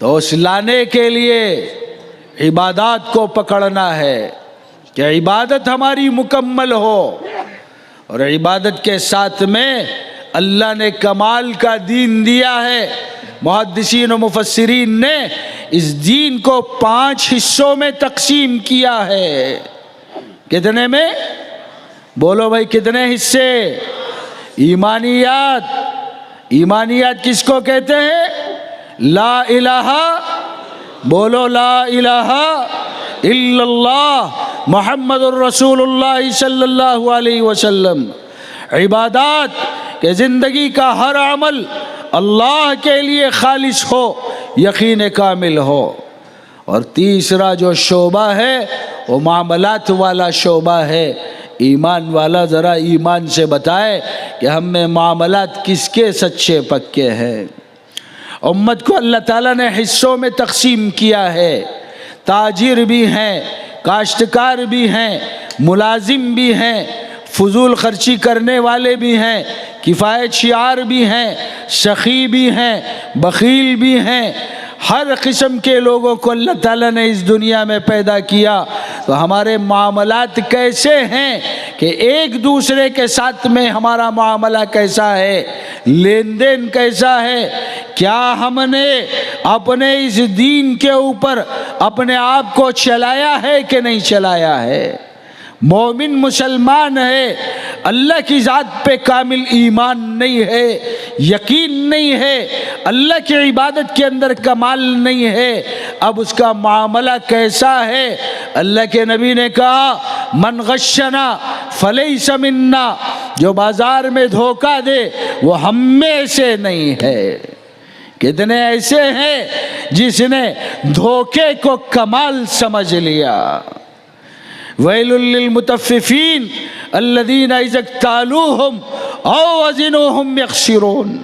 تو اس لانے کے لیے عبادات کو پکڑنا ہے کہ عبادت ہماری مکمل ہو، اور عبادت کے ساتھ میں اللہ نے کمال کا دین دیا ہے۔ محدثین و مفسرین نے اس دین کو 5 حصوں میں تقسیم کیا ہے۔ کتنے میں؟ بولو بھائی کتنے حصے؟ ایمانیات۔ ایمانیات کس کو کہتے ہیں؟ لا الہ، بولو لا الہ الا اللہ محمد الرسول اللہ صلی اللہ علیہ وسلم۔ عبادات کہ زندگی کا ہر عمل اللہ کے لیے خالص ہو، یقین کامل ہو۔ اور تیسرا جو شعبہ ہے وہ معاملات والا شعبہ ہے۔ ایمان والا ذرا ایمان سے بتائے کہ ہم میں معاملات کس کے سچے پکے ہیں۔ امت کو اللہ تعالیٰ نے حصوں میں تقسیم کیا ہے۔ تاجر بھی ہیں، کاشتکار بھی ہیں، ملازم بھی ہیں، فضول خرچی کرنے والے بھی ہیں، کفایت شعار بھی ہیں، سخی بھی ہیں، بخیل بھی ہیں۔ ہر قسم کے لوگوں کو اللہ تعالیٰ نے اس دنیا میں پیدا کیا۔ تو ہمارے معاملات کیسے ہیں کہ ایک دوسرے کے ساتھ میں ہمارا معاملہ کیسا ہے، لین دین کیسا ہے؟ کیا ہم نے اپنے اس دین کے اوپر اپنے آپ کو چلایا ہے کہ نہیں چلایا ہے؟ مومن مسلمان ہے، اللہ کی ذات پہ کامل ایمان نہیں ہے، یقین نہیں ہے، اللہ کی عبادت کے اندر کمال نہیں ہے، اب اس کا معاملہ کیسا ہے؟ اللہ کے نبی نے کہا من غشنا فلیس منا، جو بازار میں دھوکہ دے وہ ہم میں سے نہیں ہے۔ کتنے ایسے ہیں جس نے دھوکے کو کمال سمجھ لیا؟ ویل للمطففین الذین اذا اکتالوہم او وزنوہم یخسرون۔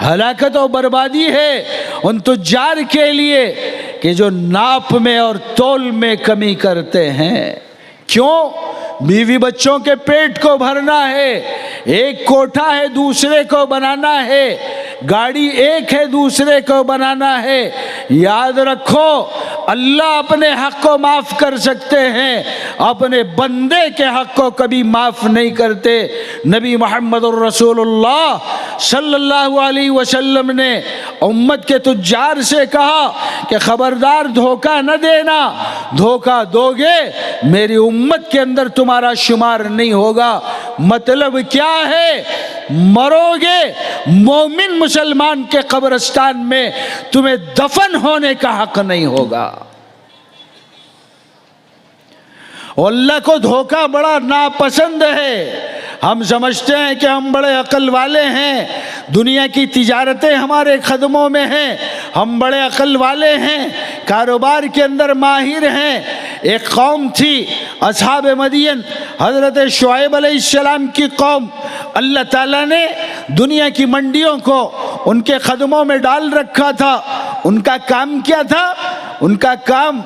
ہلاکت و بربادی ہے ان تجار کے لیے کہ جو ناپ میں اور تول میں کمی کرتے ہیں۔ کیوں؟ بیوی بچوں کے پیٹ کو بھرنا ہے، ایک کوٹھا ہے دوسرے کو بنانا ہے، گاڑی ایک ہے دوسرے کو بنانا ہے۔ یاد رکھو اللہ اپنے حق کو معاف کر سکتے ہیں، اپنے بندے کے حق کو کبھی معاف نہیں کرتے۔ نبی محمد الرسول اللہ صلی اللہ علیہ وسلم نے امت کے تجار سے کہا کہ خبردار دھوکہ نہ دینا، دھوکہ دو گے میری امت کے اندر تمہارا شمار نہیں ہوگا۔ مطلب کیا ہے؟ مرو گے مومن مسلمان کے قبرستان میں تمہیں دفن ہونے کا حق نہیں ہوگا۔ اللہ کو دھوکہ بڑا ناپسند ہے۔ ہم سمجھتے ہیں کہ ہم بڑے عقل والے ہیں، دنیا کی تجارتیں ہمارے قدموں میں ہیں، ہم بڑے عقل والے ہیں، کاروبار کے اندر ماہر ہیں۔ ایک قوم تھی اصحاب مدین، حضرت شعیب علیہ السلام کی قوم۔ اللہ تعالیٰ نے دنیا کی منڈیوں کو ان کے قدموں میں ڈال رکھا تھا۔ ان کا کام کیا تھا؟ ان کا کام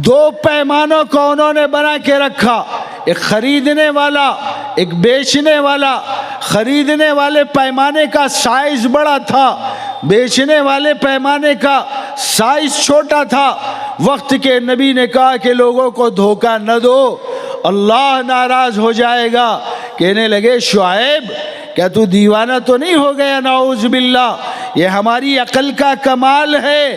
2 پیمانوں کو انہوں نے بنا کے رکھا، ایک خریدنے والا ایک بیچنے والا۔ خریدنے والے پیمانے کا سائز بڑا تھا، بیچنے والے پیمانے کا سائز چھوٹا تھا۔ وقت کے نبی نے کہا کہ لوگوں کو دھوکہ نہ دو، اللہ ناراض ہو جائے گا۔ کہنے لگے شعیب کیا تو دیوانہ تو نہیں ہو گیا؟ نعوذ باللہ، یہ ہماری عقل کا کمال ہے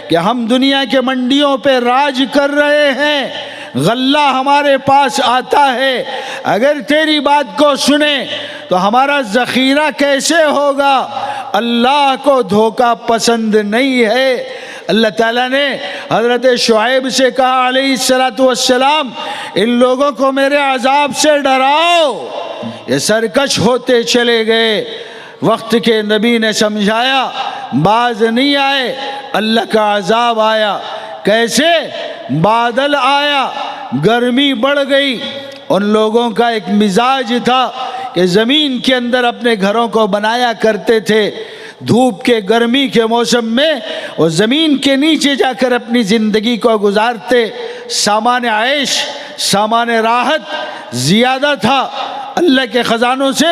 کہ ہم دنیا کے منڈیوں پہ راج کر رہے ہیں، غلہ ہمارے پاس آتا ہے، اگر تیری بات کو سنیں تو ہمارا ذخیرہ کیسے ہوگا؟ اللہ کو دھوکہ پسند نہیں ہے۔ اللہ تعالیٰ نے حضرت شعیب سے کہا علیہ السلام ان لوگوں کو میرے عذاب سے ڈراؤ۔ یہ سرکش ہوتے چلے گئے۔ وقت کے نبی نے سمجھایا، باز نہیں آئے، اللہ کا عذاب آیا۔ کیسے؟ بادل آیا، گرمی بڑھ گئی۔ ان لوگوں کا ایک مزاج تھا کہ زمین کے اندر اپنے گھروں کو بنایا کرتے تھے، دھوپ کے گرمی کے موسم میں وہ زمین کے نیچے جا کر اپنی زندگی کو گزارتے۔ سامان عیش، سامان راحت زیادہ تھا، اللہ کے خزانوں سے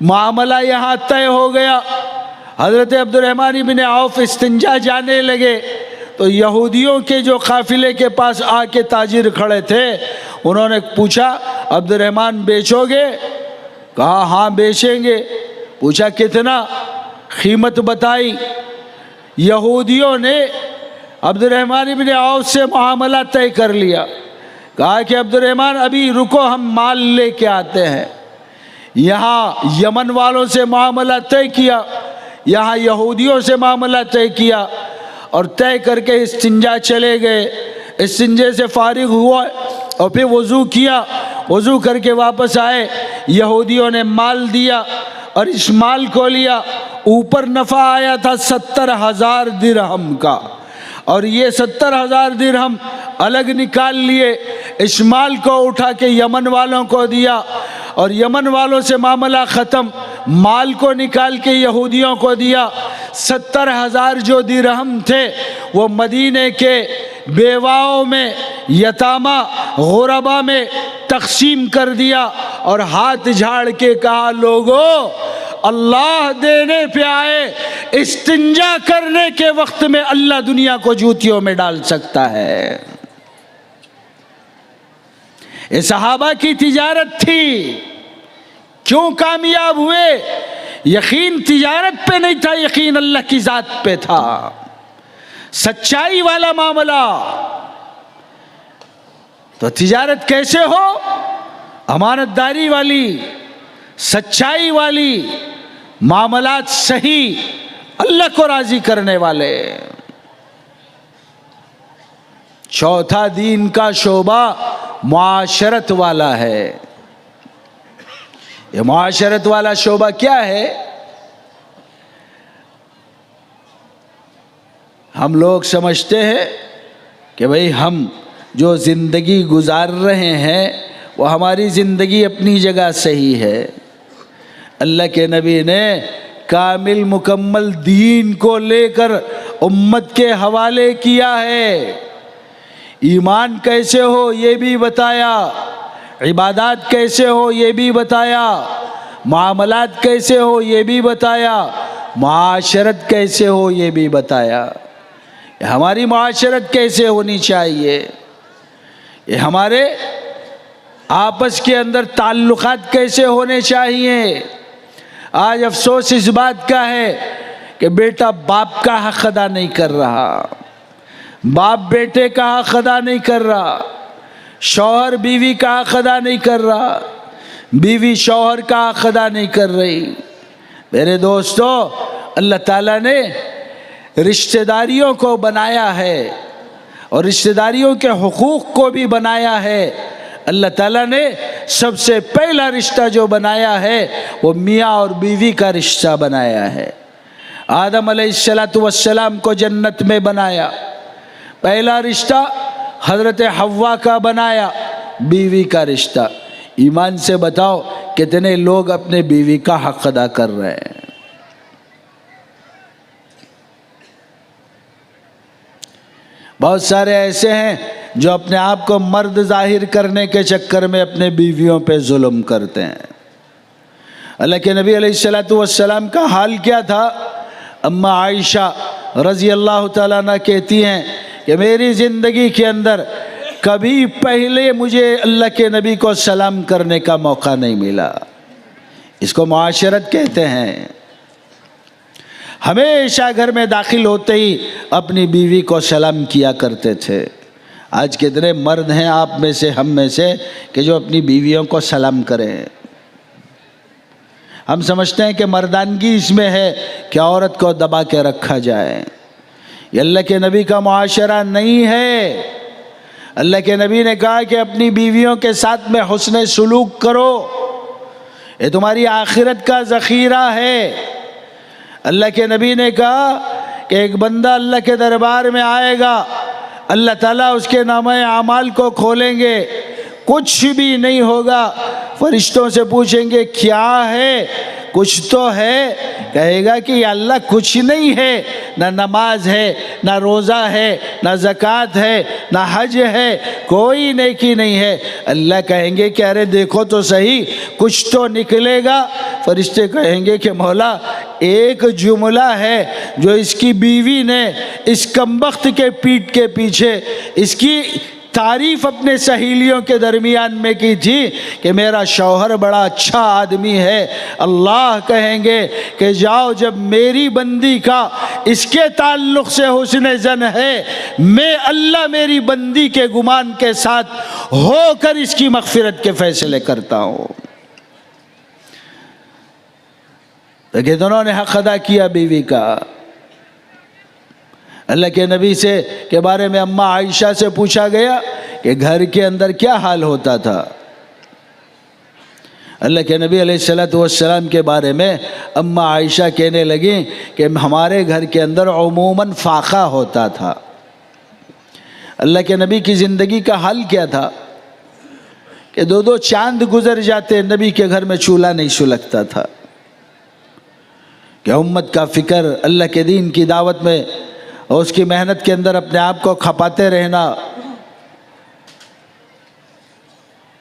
معاملہ یہاں طے ہو گیا. حضرت عبدالرحمن بن عوف استنجا جانے لگے تو یہودیوں کے جو قافلے کے پاس آ کے تاجر کھڑے تھے انہوں نے پوچھا عبدالرحمن بیچو گے؟ کہا ہاں بیچیں گے. پوچھا کتنا؟ قیمت بتائی. یہودیوں نے عبدالرحمن بن عوف سے معاملہ طے کر لیا. کہا کہ عبدالرحمن ابھی رکو ہم مال لے کے آتے ہیں. یہاں یمن والوں سے معاملہ طے کیا, یہاں یہودیوں سے معاملہ طے کیا, اور طے کر کے استنجا چلے گئے. استنجے سے فارغ ہوا اور پھر وضو کیا, وضو کر کے واپس آئے. یہودیوں نے مال دیا اور اس مال کو لیا. اوپر نفع آیا تھا 70,000 درہم کا, اور یہ 70,000 درہم الگ نکال لیے. اس مال کو اٹھا کے یمن والوں کو دیا اور یمن والوں سے معاملہ ختم. مال کو نکال کے یہودیوں کو دیا. 70,000 جو درہم تھے وہ مدینے کے بیواؤں میں, یتامہ غربا میں تقسیم کر دیا اور ہاتھ جھاڑ کے کہا لوگو اللہ دینے پہ آئے, استنجا کرنے کے وقت میں اللہ دنیا کو جوتیوں میں ڈال سکتا ہے. یہ صحابہ کی تجارت تھی. کیوں کامیاب ہوئے؟ یقین تجارت پہ نہیں تھا, یقین اللہ کی ذات پہ تھا. سچائی والا معاملہ. تو تجارت کیسے ہو؟ امانت داری والی, سچائی والی, معاملات صحیح, اللہ کو راضی کرنے والے. چوتھا دین کا شعبہ معاشرت والا ہے. یہ معاشرت والا شعبہ کیا ہے؟ ہم لوگ سمجھتے ہیں کہ بھئی ہم جو زندگی گزار رہے ہیں وہ ہماری زندگی اپنی جگہ صحیح ہے. اللہ کے نبی نے کامل مکمل دین کو لے کر امت کے حوالے کیا ہے. ایمان کیسے ہو یہ بھی بتایا, عبادات کیسے ہو یہ بھی بتایا, معاملات کیسے ہو یہ بھی بتایا, معاشرت کیسے ہو یہ بھی بتایا. ہماری معاشرت کیسے ہونی چاہیے, یہ ہمارے آپس کے اندر تعلقات کیسے ہونے چاہیے. آج افسوس اس بات کا ہے کہ بیٹا باپ کا حق ادا نہیں کر رہا, باپ بیٹے کا حق ادا نہیں کر رہا, شوہر بیوی کا حق ادا نہیں کر رہا, بیوی شوہر کا حق ادا نہیں کر رہی. میرے دوستو, اللہ تعالیٰ نے رشتہ داریوں کو بنایا ہے اور رشتہ داریوں کے حقوق کو بھی بنایا ہے. اللہ تعالیٰ نے سب سے پہلا رشتہ جو بنایا ہے وہ میاں اور بیوی کا رشتہ بنایا ہے. آدم علیہ السلام کو جنت میں بنایا, پہلا رشتہ حضرت حوا کا بنایا, بیوی کا رشتہ. ایمان سے بتاؤ کتنے لوگ اپنے بیوی کا حق ادا کر رہے ہیں؟ بہت سارے ایسے ہیں جو اپنے آپ کو مرد ظاہر کرنے کے چکر میں اپنے بیویوں پہ ظلم کرتے ہیں. اللہ کے نبی علیہ السلام کا حال کیا تھا؟ اما عائشہ رضی اللہ تعالیٰ عنہ کہتی ہیں کہ میری زندگی کے اندر کبھی پہلے مجھے اللہ کے نبی کو سلام کرنے کا موقع نہیں ملا. اس کو معاشرت کہتے ہیں. ہمیشہ گھر میں داخل ہوتے ہی اپنی بیوی کو سلام کیا کرتے تھے. آج کتنے مرد ہیں آپ میں سے, ہم میں سے, کہ جو اپنی بیویوں کو سلام کریں. ہم سمجھتے ہیں کہ مردانگی اس میں ہے کہ عورت کو دبا کے رکھا جائے. یہ اللہ کے نبی کا معاشرہ نہیں ہے. اللہ کے نبی نے کہا کہ اپنی بیویوں کے ساتھ میں حسن سلوک کرو, یہ تمہاری آخرت کا ذخیرہ ہے. اللہ کے نبی نے کہا کہ ایک بندہ اللہ کے دربار میں آئے گا, اللہ تعالیٰ اس کے نامہ اعمال کو کھولیں گے, کچھ بھی نہیں ہوگا. فرشتوں سے پوچھیں گے کیا ہے, کچھ تو ہے, کہے گا کہ یا اللہ کچھ نہیں ہے, نہ نماز ہے, نہ روزہ ہے, نہ زکوٰۃ ہے, نہ حج ہے، کوئی نیکی نہیں ہے۔ اللہ کہیں گے کہ ارے دیکھو تو صحیح، کچھ تو نکلے گا۔ فرشتے کہیں گے کہ مولا ایک جملہ ہے جو اس کی بیوی نے اس کمبخت کے پیٹھ کے پیچھے اس کی تعریف اپنے سہیلیوں کے درمیان میں کی تھی کہ میرا شوہر بڑا اچھا آدمی ہے۔ اللہ کہیں گے کہ جاؤ، جب میری بندی کا اس کے تعلق سے حسن ظن ہے، میں اللہ میری بندی کے گمان کے ساتھ ہو کر اس کی مغفرت کے فیصلے کرتا ہوں۔ کہ دونوں نے حق ادا کیا بیوی کا۔ اللہ کے نبی سے کے بارے میں اماں عائشہ سے پوچھا گیا کہ گھر کے اندر کیا حال ہوتا تھا۔ اللہ کے نبی علیہ السلام کے بارے میں اماں عائشہ کہنے لگیں کہ ہمارے گھر کے اندر عموماً فاقہ ہوتا تھا۔ اللہ کے نبی کی زندگی کا حال کیا تھا کہ دو دو چاند گزر جاتے، نبی کے گھر میں چولہا نہیں سلگتا تھا۔ کہ امت کا فکر، اللہ کے دین کی دعوت میں اور اس کی محنت کے اندر اپنے آپ کو کھپاتے رہنا،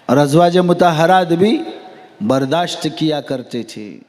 اور ازواج مطہرات بھی برداشت کیا کرتی تھی۔